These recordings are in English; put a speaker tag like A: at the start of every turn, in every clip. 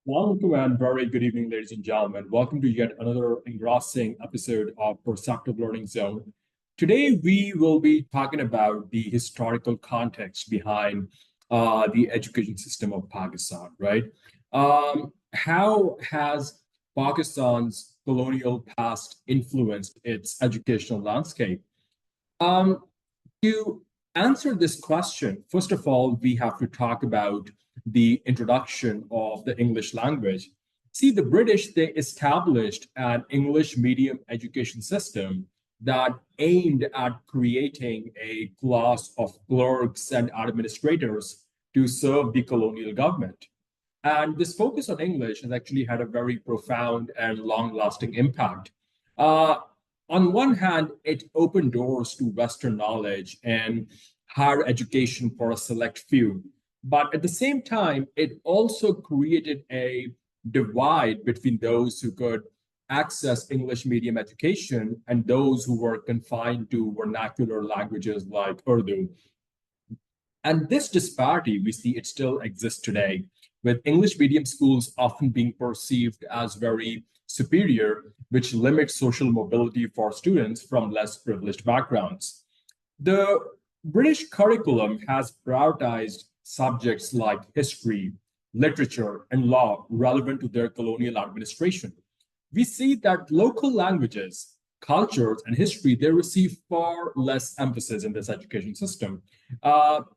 A: Welcome and very good evening, ladies and gentlemen. Welcome to yet another engrossing episode of Perceptive Learning Zone. Today, we will be talking about the historical context behind the education system of Pakistan, right? How has Pakistan's colonial past influenced its educational landscape? Um, to answer this question, first of all, we have to talk about the introduction of the English language. See, the British, they established an English medium education system that aimed at creating a class of clerks and administrators to serve the colonial government. And this focus on English has actually had a very profound and long lasting impact. Uh, on one hand, it opened doors to Western knowledge and higher education for a select few. But at the same time, it also created a divide between those who could access English medium education and those who were confined to vernacular languages like Urdu. And this disparity, we see it still exists today, with English medium schools often being perceived as very superior, which limits social mobility for students from less privileged backgrounds. The British curriculum has prioritized subjects like history, literature, and law relevant to their colonial administration. We see that local languages, cultures, and history, they receive far less emphasis in this education system.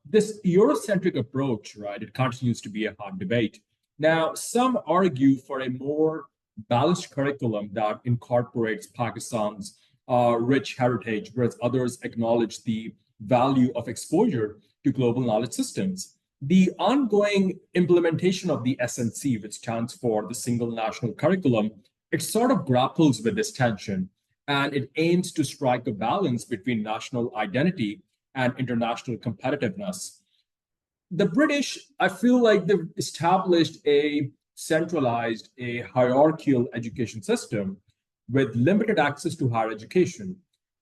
A: This Eurocentric approach, right, it continues to be a hot debate. Now, some argue for a more balanced curriculum that incorporates Pakistan's rich heritage, whereas others acknowledge the value of exposure to global knowledge systems. The ongoing implementation of the SNC, which stands for the Single National Curriculum, it sort of grapples with this tension and it aims to strike a balance between national identity and international competitiveness. The British, I feel like they've established a centralized, a hierarchical education system with limited access to higher education.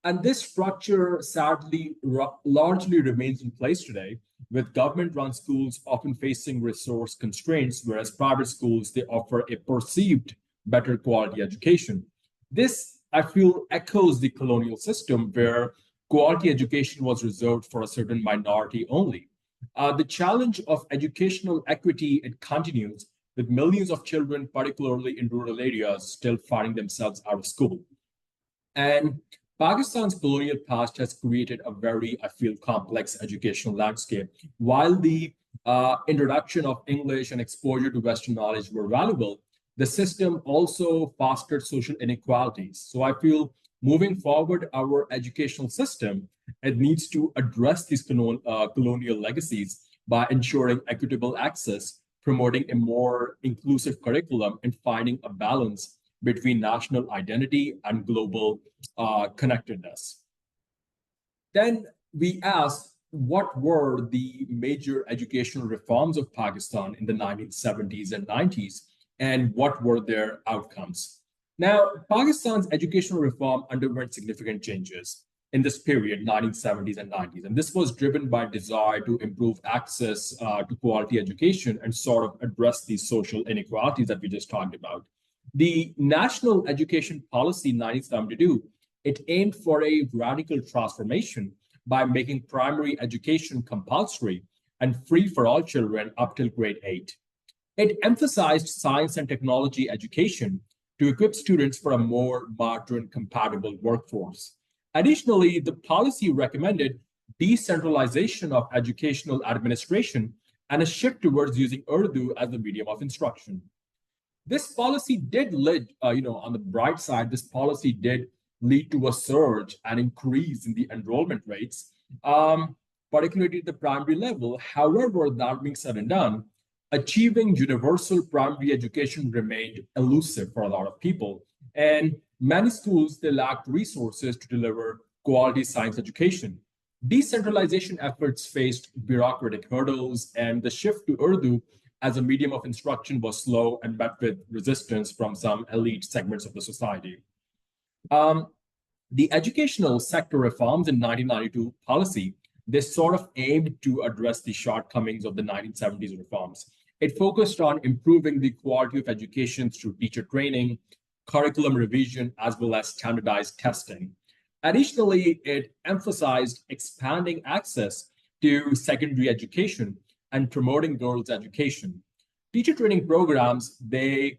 A: And this structure sadly largely remains in place today, with government-run schools often facing resource constraints, whereas private schools, they offer a perceived better quality education. This, I feel, echoes the colonial system where quality education was reserved for a certain minority only. The challenge of educational equity, it continues with millions of children, particularly in rural areas, still finding themselves out of school. And Pakistan's colonial past has created a very, I feel, complex educational landscape. While the introduction of English and exposure to Western knowledge were valuable, the system also fostered social inequalities. So I feel moving forward, our educational system, it needs to address these colonial legacies by ensuring equitable access, promoting a more inclusive curriculum, and finding a balance between national identity and global connectedness. Then we asked, what were the major educational reforms of Pakistan in the 1970s and 90s, and what were their outcomes? Now, Pakistan's educational reform underwent significant changes in this period, 1970s and 90s, and this was driven by desire to improve access to quality education and sort of address these social inequalities that we just talked about. The National Education Policy 1972, it aimed for a radical transformation by making primary education compulsory and free for all children up till grade 8. It emphasized science and technology education to equip students for a more modern, compatible workforce. Additionally, the policy recommended decentralization of educational administration and a shift towards using Urdu as the medium of instruction. This policy did lead, on the bright side, this policy did lead to a surge and increase in the enrollment rates, particularly at the primary level. However, that being said and done, achieving universal primary education remained elusive for a lot of people. And many schools, they lacked resources to deliver quality science education. Decentralization efforts faced bureaucratic hurdles, and the shift to Urdu as a medium of instruction was slow and met with resistance from some elite segments of the society. Um, the educational sector reforms in 1992 policy, they sort of aimed to address the shortcomings of the 1970s reforms. It focused on improving the quality of education through teacher training, curriculum revision, as well as standardized testing. Additionally, it emphasized expanding access to secondary education and promoting girls' education. Teacher training programs, they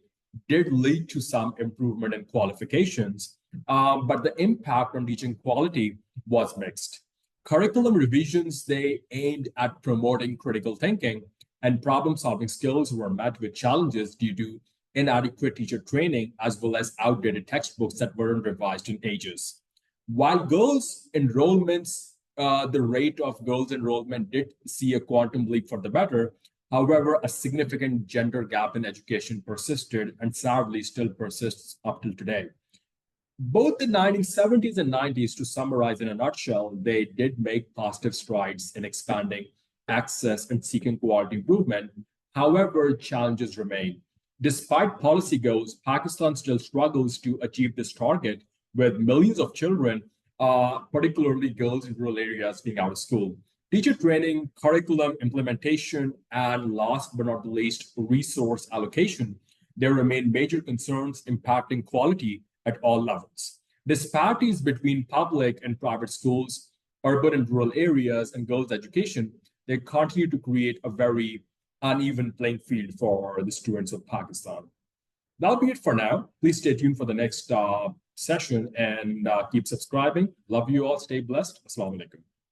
A: did lead to some improvement in qualifications, but the impact on teaching quality was mixed. Curriculum revisions, they aimed at promoting critical thinking and problem-solving skills were met with challenges due to inadequate teacher training as well as outdated textbooks that weren't revised in ages. While girls' enrollments, the rate of girls' enrollment did see a quantum leap for the better. However, a significant gender gap in education persisted and sadly still persists up till today. Both the 1970s and 90s, to summarize in a nutshell, they did make positive strides in expanding access and seeking quality improvement. However, challenges remain. Despite policy goals, Pakistan still struggles to achieve this target, with millions of children, particularly girls in rural areas, being out of school. Teacher training, curriculum implementation, and last but not least, resource allocation, there remain major concerns impacting quality at all levels. Disparities between public and private schools, urban and rural areas, and girls' education, they continue to create a very uneven playing field for the students of Pakistan. That'll be it for now. Please stay tuned for the next session and keep subscribing. Love you all. Stay blessed. Assalamu alaikum.